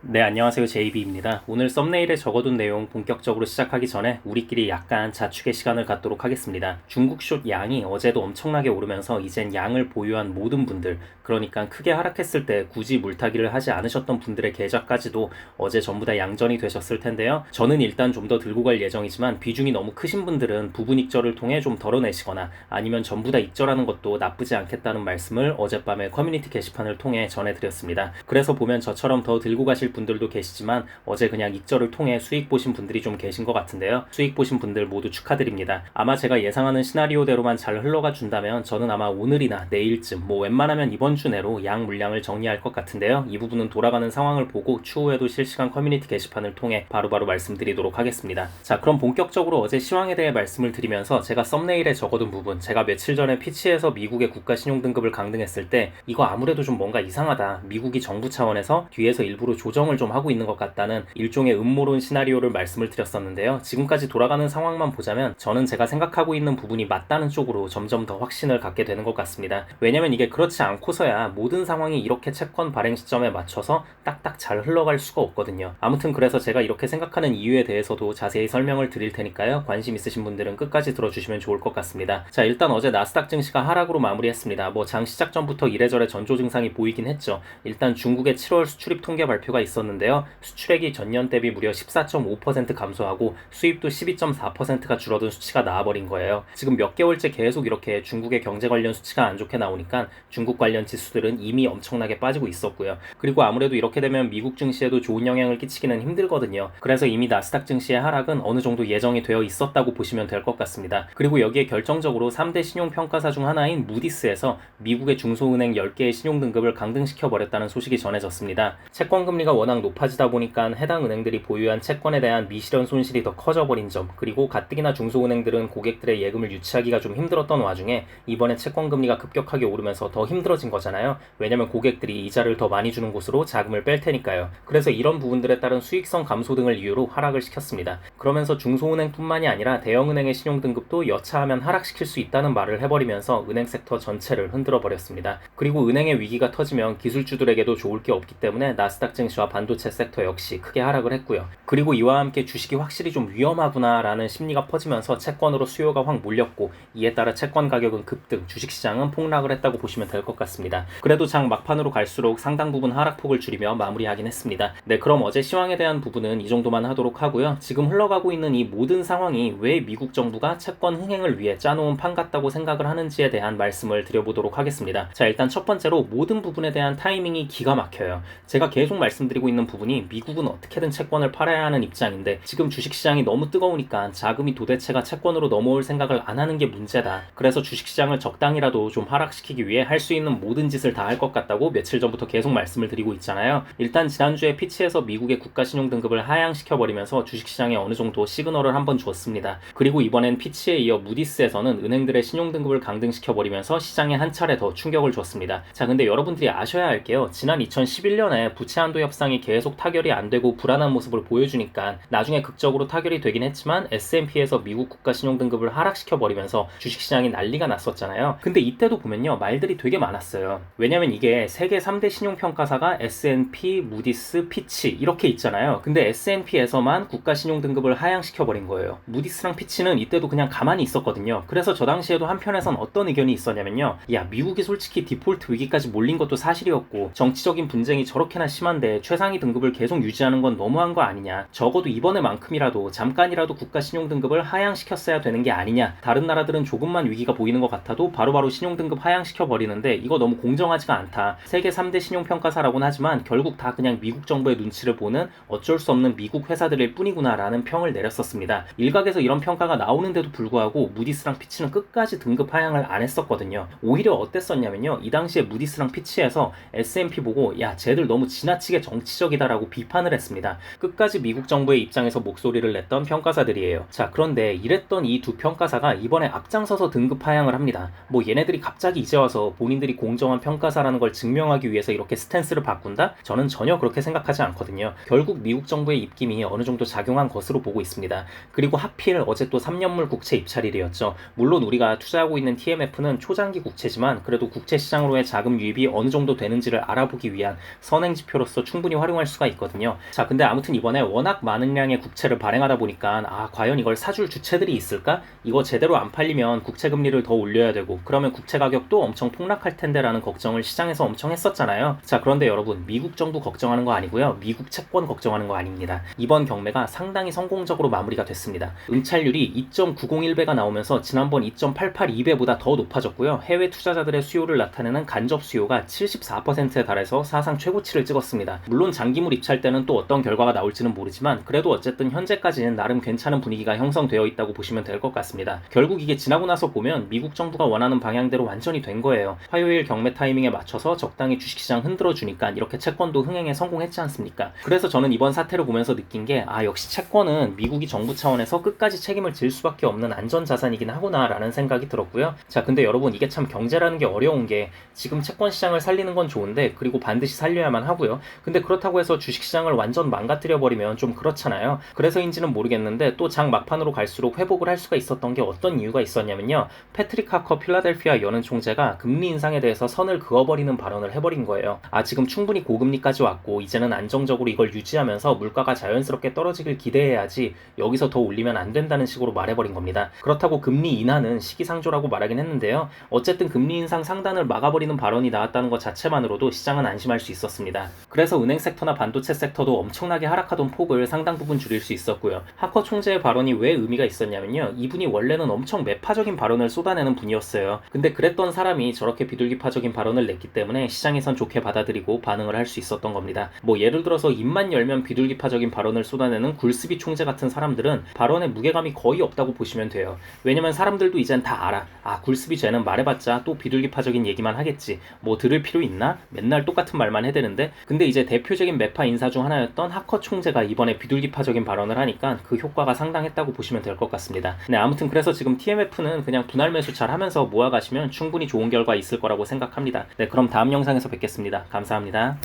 네, 안녕하세요. JB입니다. 오늘 썸네일에 적어둔 내용 본격적으로 시작하기 전에 우리끼리 약간 자축의 시간을 갖도록 하겠습니다. 중국숏 양이 어제도 엄청나게 오르면서 이젠 양을 보유한 모든 분들, 그러니까 크게 하락했을 때 굳이 물타기를 하지 않으셨던 분들의 계좌까지도 어제 전부 다 양전이 되셨을 텐데요. 저는 일단 좀 더 들고 갈 예정이지만 비중이 너무 크신 분들은 부분 익절을 통해 좀 덜어내시거나 아니면 전부 다 익절하는 것도 나쁘지 않겠다는 말씀을 어젯밤에 커뮤니티 게시판을 통해 전해드렸습니다. 그래서 보면 저처럼 더 들고 가실 분들도 계시지만 어제 그냥 익절을 통해 수익 보신 분들이 좀 계신 것 같은데요. 수익 보신 분들 모두 축하드립니다. 아마 제가 예상하는 시나리오대로만 잘 흘러가 준다면 저는 아마 오늘이나 내일쯤 웬만하면 이번 주 내로 양 물량을 정리할 것 같은데요. 이 부분은 돌아가는 상황을 보고 추후에도 실시간 커뮤니티 게시판을 통해 바로바로 말씀드리도록 하겠습니다. 자, 그럼 본격적으로 어제 시황에 대해 말씀을 드리면서 제가 썸네일에 적어둔 부분, 제가 며칠 전에 피치에서 미국의 국가 신용등급을 강등했을 때 이거 아무래도 좀 뭔가 이상하다, 미국이 정부 차원에서 뒤에서 일부러 조정을 좀 하고 있는 것 같다는 일종의 음모론 시나리오를 말씀을 드렸었는데요. 지금까지 돌아가는 상황만 보자면 저는 제가 생각하고 있는 부분이 맞다는 쪽으로 점점 더 확신을 갖게 되는 것 같습니다. 왜냐면 이게 그렇지 않고서야 모든 상황이 이렇게 채권 발행 시점에 맞춰서 딱딱 잘 흘러갈 수가 없거든요. 아무튼 그래서 제가 이렇게 생각하는 이유에 대해서도 자세히 설명을 드릴 테니까요. 관심 있으신 분들은 끝까지 들어주시면 좋을 것 같습니다. 자, 일단 어제 나스닥 증시가 하락으로 마무리했습니다. 장 시작 전부터 이래저래 전조 증상이 보이긴 했죠. 일단 중국의 7월 수출입 통계 발표가 있었는데요. 수출액이 전년 대비 무려 14.5% 감소하고 수입도 12.4%가 줄어든 수치가 나와버린 거예요. 지금 몇 개월째 계속 이렇게 중국의 경제 관련 수치가 안 좋게 나오니까 중국 관련 지수들은 이미 엄청나게 빠지고 있었고요. 그리고 아무래도 이렇게 되면 미국 증시에도 좋은 영향을 끼치기는 힘들거든요. 그래서 이미 나스닥 증시의 하락은 어느 정도 예정이 되어 있었다고 보시면 될 것 같습니다. 그리고 여기에 결정적으로 3대 신용평가사 중 하나인 무디스에서 미국의 중소은행 10개의 신용등급을 강등시켜버렸다는 소식이 전해졌습니다. 채권금리가 워낙 높아지다 보니까 해당 은행들이 보유한 채권에 대한 미실현 손실이 더 커져버린 점, 그리고 가뜩이나 중소은행들은 고객들의 예금을 유치하기가 좀 힘들었던 와중에 이번에 채권금리가 급격하게 오르면서 더 힘들어진 거잖아요. 왜냐면 고객들이 이자를 더 많이 주는 곳으로 자금을 뺄 테니까요. 그래서 이런 부분들에 따른 수익성 감소 등을 이유로 하락을 시켰습니다. 그러면서 중소은행뿐만이 아니라 대형은행의 신용등급도 여차하면 하락시킬 수 있다는 말을 해버리면서 은행 섹터 전체를 흔들어 버렸습니다. 그리고 은행의 위기가 터지면 기술주들에게도 좋을 게 없기 때문에 나스닥 증시와 반도체 섹터 역시 크게 하락을 했고요. 그리고 이와 함께 주식이 확실히 좀 위험하구나 라는 심리가 퍼지면서 채권으로 수요가 확 몰렸고 이에 따라 채권 가격은 급등, 주식시장은 폭락을 했다고 보시면 될 것 같습니다. 그래도 장 막판으로 갈수록 상당 부분 하락폭을 줄이며 마무리하긴 했습니다. 네, 그럼 어제 시황에 대한 부분은 이 정도만 하도록 하고요. 지금 흘러가고 있는 이 모든 상황이 왜 미국 정부가 채권 흥행을 위해 짜놓은 판 같다고 생각을 하는지에 대한 말씀을 드려보도록 하겠습니다. 자, 일단 첫 번째로 모든 부분에 대한 타이밍이 기가 막혀요. 제가 계속 말씀드리고 있는 부분이 미국은 어떻게든 채권을 팔아야 하는 입장인데 지금 주식시장이 너무 뜨거우니까 자금이 도대체가 채권으로 넘어올 생각을 안 하는 게 문제다. 그래서 주식시장을 적당히라도 좀 하락시키기 위해 할 수 있는 모든 짓을 다 할 것 같다고 며칠 전부터 계속 말씀을 드리고 있잖아요. 일단 지난주에 피치에서 미국의 국가신용등급을 하향시켜버리면서 주식시장에 어느 정도 시그널을 한번 줬습니다. 그리고 이번엔 피치에 이어 무디스에서는 은행들의 신용등급을 강등시켜버리면서 시장에 한 차례 더 충격을 줬습니다. 자, 근데 여러분들이 아셔야 할게요. 지난 2011년에 부채 한도 협상이 계속 타결이 안 되고 불안한 모습을 보여주니까 나중에 극적으로 타결이 되긴 했지만 S&P에서 미국 국가 신용등급을 하락시켜버리면서 주식시장이 난리가 났었잖아요. 근데 이때도 보면요, 말들이 되게 많았어요. 왜냐면 이게 세계 3대 신용평가사가 S&P, 무디스, 피치 이렇게 있잖아요. 근데 S&P에서만 국가 신용등급을 하향시켜버린 거예요. 무디스랑 피치는 이때도 그냥 가만히 있었거든요. 그래서 저 당시에도 한편에선 어떤 의견이 있었냐면요, 야, 미국이 솔직히 디폴트 위기까지 몰린 것도 사실이었고 정치적인 분쟁이 저렇게나 심한데 최상위 등급을 계속 유지하는 건 너무한 거 아니냐, 적어도 이번에만큼이라도 잠깐이라도 국가 신용등급을 하향시켰어야 되는 게 아니냐, 다른 나라들은 조금만 위기가 보이는 것 같아도 바로바로 신용등급 하향시켜버리는데 이거 너무 공정하지가 않다. 세계 3대 신용평가사라고는 하지만 결국 다 그냥 미국 정부의 눈치를 보는 어쩔 수 없는 미국 회사들일 뿐이구나 라는 평을 내렸었습니다. 일각에서 이런 평가가 나오는데도 불구하고 무디스랑 피치는 끝까지 등급 하향을 안 했었거든요. 오히려 어땠었냐면요, 이 당시에 무디스랑 피치에서 S&P 보고 야, 쟤들 너무 지나치게 정치적이다라고 비판을 했습니다. 끝까지 미국 정부의 입장에서 목소리를 냈던 평가사들이에요. 자, 그런데 이랬던 이 두 평가사가 이번에 앞장서서 등급 하향을 합니다. 얘네들이 갑자기 이제 와서 본인들이 공정한 평가사라는 걸 증명하기 위해서 이렇게 스탠스를 바꾼다? 저는 전혀 그렇게 생각하지 않거든요. 결국 미국 정부의 입김이 어느 정도 작용한 것으로 보고 있습니다. 그리고 하필 어제 또 3년물 국채 입찰일이었죠. 물론 우리가 투자하고 있는 TMF는 초장기 국채지만 그래도 국채 시장으로의 자금 유입이 어느 정도 되는지를 알아보기 위한 선행지표로서 충분히 활용할 수가 있거든요. 자, 근데 아무튼 이번에 워낙 많은 양의 국채를 발행하다 보니까 과연 이걸 사줄 주체들이 있을까? 이거 제대로 안 팔리면 국채 금리를 더 올려야 되고 그러면 국채 가격도 엄청 폭락할 텐데 라는 걱정을 시장에서 엄청 했었잖아요. 자, 그런데 여러분, 미국 정부 걱정하는 거 아니고요. 미국 채권 걱정하는 거 아닙니다. 이번 경매가 상당히 성공적으로 마무리가 됐습니다. 응찰률이 2.901배가 나오면서 지난번 2.882배보다 더 높아졌고요. 해외 투자자들의 수요를 나타내는 간접 수요가 74%에 달해서 사상 최고치를 찍었습니다. 물론 장기물 입찰 때는 또 어떤 결과가 나올지는 모르지만 그래도 어쨌든 현재까지는 나름 괜찮은 분위기가 형성되어 있다고 보시면 될 것 같습니다. 결국 이게 지나고 나서 보면 미국 정부가 원하는 방향대로 완전히 된 거예요. 화요일 경매 타이밍에 맞춰서 적당히 주식시장 흔들어주니까 이렇게 채권도 흥행에 성공했지 않습니까? 그래서 저는 이번 사태를 보면서 느낀 게 역시 채권은 미국이 정부 차원에서 끝까지 책임을 질 수밖에 없는 안전자산이긴 하구나 라는 생각이 들었고요. 자, 근데 여러분, 이게 참 경제라는 게 어려운 게 지금 채권 시장을 살리는 건 좋은데 그리고 반드시 살려야만 하고요. 근데 그렇다고 해서 주식시장을 완전 망가뜨려 버리면 좀 그렇잖아요. 그래서인지는 모르겠는데 또 장 막판으로 갈수록 회복을 할 수가 있었던 게 어떤 이유가 있었냐면요. 패트릭 하커 필라델피아 연은 총재가 금리 인상에 대해서 선을 그어버리는 발언을 해버린 거예요. 지금 충분히 고금리까지 왔고 이제는 안정적으로 이걸 유지하면서 물가가 자연스럽게 떨어지길 기대해야지 여기서 더 올리면 안 된다는 식으로 말해버린 겁니다. 그렇다고 금리 인하는 시기상조라고 말하긴 했는데요. 어쨌든 금리 인상 상단을 막아버리는 발언이 나왔다는 것 자체만으로도 시장은 안심할 수 있었습니다. 그래서 은행 섹터나 반도체 섹터도 엄청나게 하락하던 폭을 상당 부분 줄일 수 있었고요. 하커 총재의 발언이 왜 의미가 있었냐면요. 이분이 원래는 엄청 매파적인 발언을 쏟아내는 분이었어요. 근데 그랬던 사람이 저렇게 비둘기파적인 발언을 냈기 때문에 시장에선 좋게 받아들이고 반응을 할 수 있었던 겁니다. 예를 들어서 입만 열면 비둘기파적인 발언을 쏟아내는 굴스비 총재 같은 사람들은 발언에 무게감이 거의 없다고 보시면 돼요. 왜냐면 사람들도 이젠 다 알아. 굴스비 쟤는 말해봤자 또 비둘기파적인 얘기만 하겠지. 들을 필요 있나? 맨날 똑같은 말만 해대는데. 근데 이제 대표적인 매파 인사 중 하나였던 하커 총재가 이번에 비둘기파적인 발언을 하니까 그 효과가 상당했다고 보시면 될 것 같습니다. 네, 아무튼 그래서 지금 TMF는 그냥 분할 매수 잘 하면서 모아가시면 충분히 좋은 결과 있을 거라고 생각합니다. 네, 그럼 다음 영상에서 뵙겠습니다. 감사합니다.